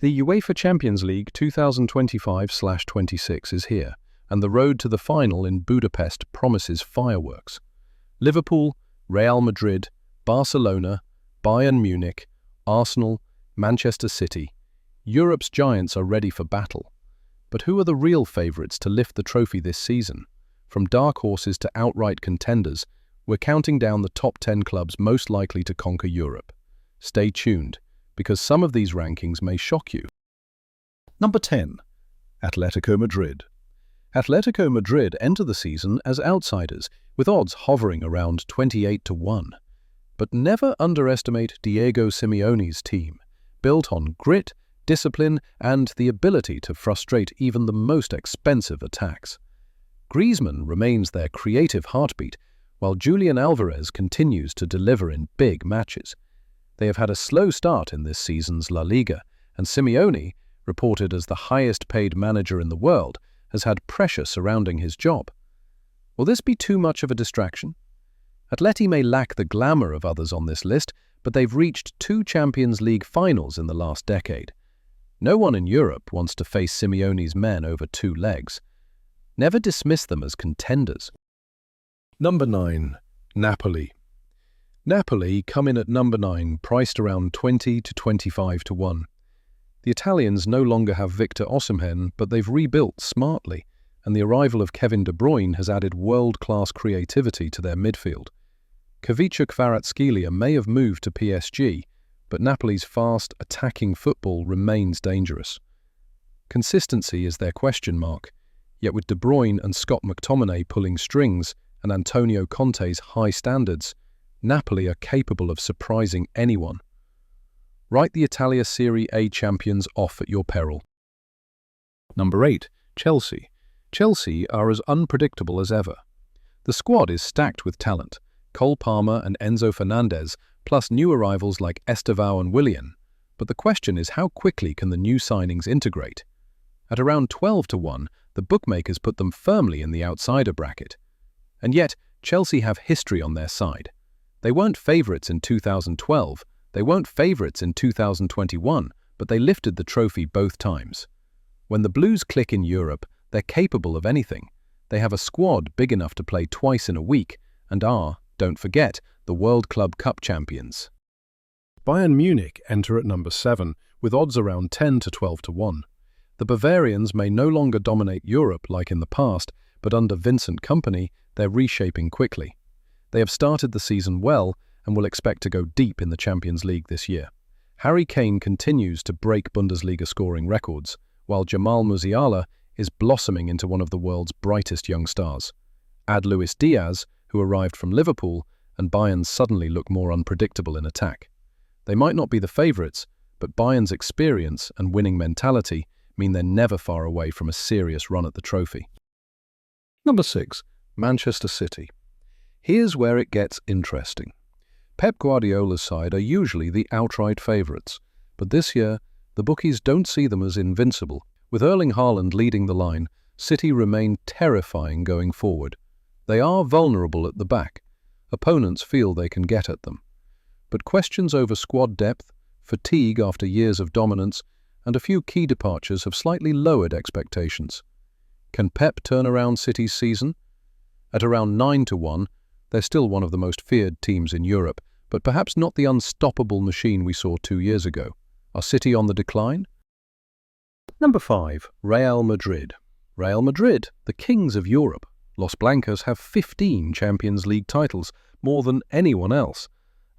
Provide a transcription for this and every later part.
The UEFA Champions League 2025/26 is here, and the road to the final in Budapest promises fireworks. Liverpool, Real Madrid, Barcelona, Bayern Munich, Arsenal, Manchester City. Europe's giants are ready for battle. But who are the real favourites to lift the trophy this season? From dark horses to outright contenders, we're counting down the top 10 clubs most likely to conquer Europe. Stay tuned, because some of these rankings may shock you. Number 10. Atlético Madrid. Atlético Madrid enter the season as outsiders, with odds hovering around 28-1. But never underestimate Diego Simeone's team, built on grit, discipline, and the ability to frustrate even the most expensive attacks. Griezmann remains their creative heartbeat, while Julian Alvarez continues to deliver in big matches. They have had a slow start in this season's La Liga, and Simeone, reported as the highest-paid manager in the world, has had pressure surrounding his job. Will this be too much of a distraction? Atleti may lack the glamour of others on this list, but they've reached 2 Champions League finals in the last decade. No one in Europe wants to face Simeone's men over 2 legs. Never dismiss them as contenders. Number 9. Napoli. Napoli come in at number 9, priced around 20-25-1. The Italians no longer have Victor Osimhen, but they've rebuilt smartly, and the arrival of Kevin De Bruyne has added world-class creativity to their midfield. Kvicha Kvaratskhelia may have moved to PSG, but Napoli's fast, attacking football remains dangerous. Consistency is their question mark, yet with De Bruyne and Scott McTominay pulling strings and Antonio Conte's high standards, Napoli are capable of surprising anyone. Write the Italia Serie A champions off at your peril. Number 8. Chelsea. Chelsea are as unpredictable as ever. The squad is stacked with talent, Cole Palmer and Enzo Fernandez, plus new arrivals like Estevao and Willian. But the question is, how quickly can the new signings integrate? At around 12-1, the bookmakers put them firmly in the outsider bracket. And yet, Chelsea have history on their side. They weren't favourites in 2012, they weren't favourites in 2021, but they lifted the trophy both times. When the Blues click in Europe, they're capable of anything. They have a squad big enough to play twice in a week, and are, don't forget, the World Club Cup champions. Bayern Munich enter at number 7, with odds around 10-12-1. The Bavarians may no longer dominate Europe like in the past, but under Vincent Kompany, they're reshaping quickly. They have started the season well and will expect to go deep in the Champions League this year. Harry Kane continues to break Bundesliga scoring records, while Jamal Musiala is blossoming into one of the world's brightest young stars. Add Luis Diaz, who arrived from Liverpool, and Bayern suddenly look more unpredictable in attack. They might not be the favourites, but Bayern's experience and winning mentality mean they're never far away from a serious run at the trophy. Number 6. Manchester City. Here's where it gets interesting. Pep Guardiola's side are usually the outright favourites, but this year, the bookies don't see them as invincible. With Erling Haaland leading the line, City remain terrifying going forward. They are vulnerable at the back. Opponents feel they can get at them. But questions over squad depth, fatigue after years of dominance, and a few key departures have slightly lowered expectations. Can Pep turn around City's season? At around 9-1, they're still one of the most feared teams in Europe, but perhaps not the unstoppable machine we saw 2 years ago. Are City on the decline? Number 5. Real Madrid. Real Madrid, the kings of Europe. Los Blancos have 15 Champions League titles, more than anyone else.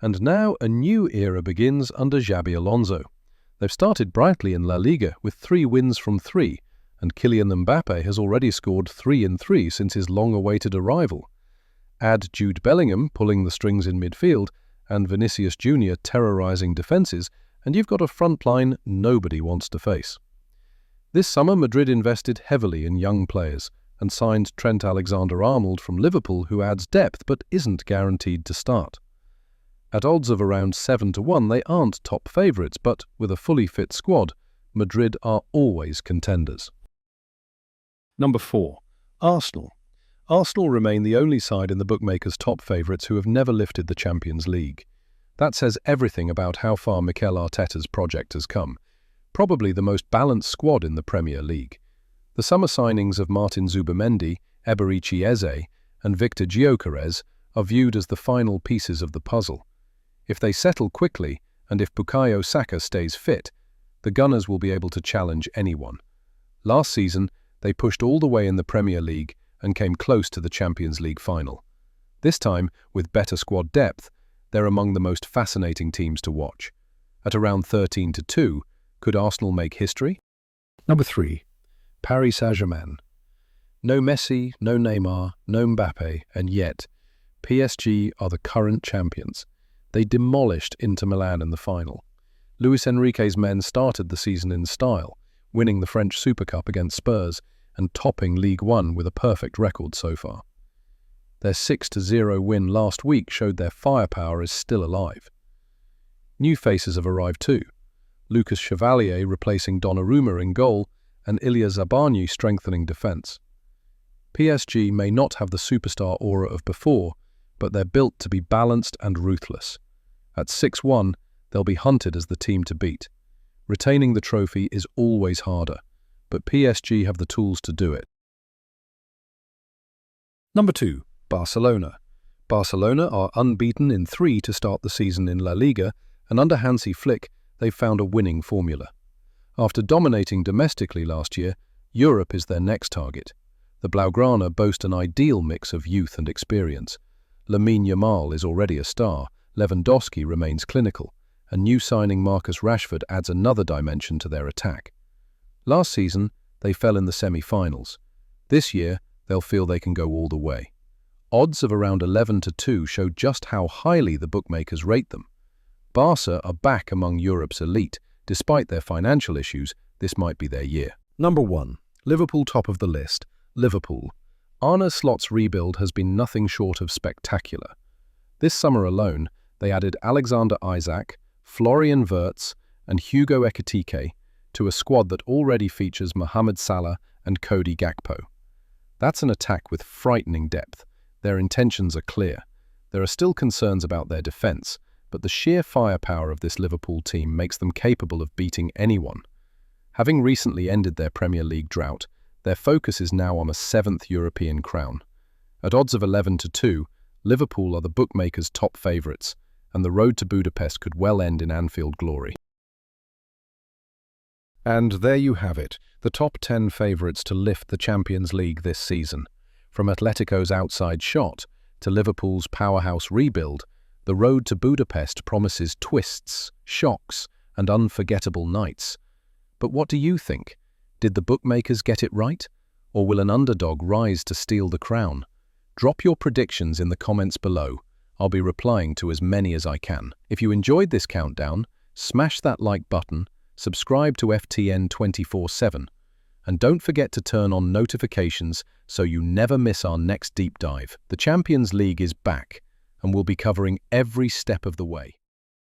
And now a new era begins under Xabi Alonso. They've started brightly in La Liga with 3 wins from 3, and Kylian Mbappé has already scored 3 in 3 since his long-awaited arrival. Add Jude Bellingham pulling the strings in midfield and Vinícius Jr. terrorising defences, and you've got a front line nobody wants to face. This summer, Madrid invested heavily in young players and signed Trent Alexander-Arnold from Liverpool, who adds depth but isn't guaranteed to start. At odds of around 7-1, they aren't top favourites, but with a fully fit squad, Madrid are always contenders. Number 4. Arsenal. Arsenal remain the only side in the bookmakers' top favourites who have never lifted the Champions League. That says everything about how far Mikel Arteta's project has come. probably the most balanced squad in the Premier League. The summer signings of Martin Zubimendi, Eberechi Eze, and Victor Gyökeres are viewed as the final pieces of the puzzle. If they settle quickly, and if Bukayo Saka stays fit, the Gunners will be able to challenge anyone. Last season, they pushed all the way in the Premier League and came close to the Champions League final. This time, with better squad depth, they're among the most fascinating teams to watch. At around 13-2, could Arsenal make history? Number 3. Paris Saint-Germain. No Messi, no Neymar, no Mbappé, and yet, PSG are the current champions. They demolished Inter Milan in the final. Luis Enrique's men started the season in style, winning the French Super Cup against Spurs and topping Ligue 1 with a perfect record so far. Their 6-0 win last week showed their firepower is still alive. New faces have arrived too. Lucas Chevalier replacing Donnarumma in goal and Ilya Zabarnyi strengthening defence. PSG may not have the superstar aura of before, but they're built to be balanced and ruthless. At 6-1, they'll be hunted as the team to beat. Retaining the trophy is always harder, but PSG have the tools to do it. Number 2. Barcelona. Barcelona are unbeaten in 3 to start the season in La Liga, and under Hansi Flick, they've found a winning formula. After dominating domestically last year, Europe is their next target. The Blaugrana boast an ideal mix of youth and experience. Lamine Yamal is already a star, Lewandowski remains clinical, and new signing Marcus Rashford adds another dimension to their attack. Last season, they fell in the semi-finals. This year, they'll feel they can go all the way. Odds of around 11-2 show just how highly the bookmakers rate them. Barca are back among Europe's elite. Despite their financial issues, this might be their year. Number 1. Liverpool top of the list. Liverpool. Arne Slot's rebuild has been nothing short of spectacular. This summer alone, they added Alexander Isak, Florian Wirtz, and Hugo Ekitike to a squad that already features Mohamed Salah and Cody Gakpo. That's an attack with frightening depth. Their intentions are clear. There are still concerns about their defence, but the sheer firepower of this Liverpool team makes them capable of beating anyone. Having recently ended their Premier League drought, their focus is now on a 7th European crown. At odds of 11-2, Liverpool are the bookmakers' top favourites, and the road to Budapest could well end in Anfield glory. And there you have it, the top 10 favourites to lift the Champions League this season. From Atletico's outside shot to Liverpool's powerhouse rebuild, the road to Budapest promises twists, shocks, and unforgettable nights. But what do you think? Did the bookmakers get it right? Or will an underdog rise to steal the crown? Drop your predictions in the comments below. I'll be replying to as many as I can. If you enjoyed this countdown, smash that like button, subscribe to FTN 24/7, and don't forget to turn on notifications so you never miss our next deep dive. The Champions League is back, and we'll be covering every step of the way.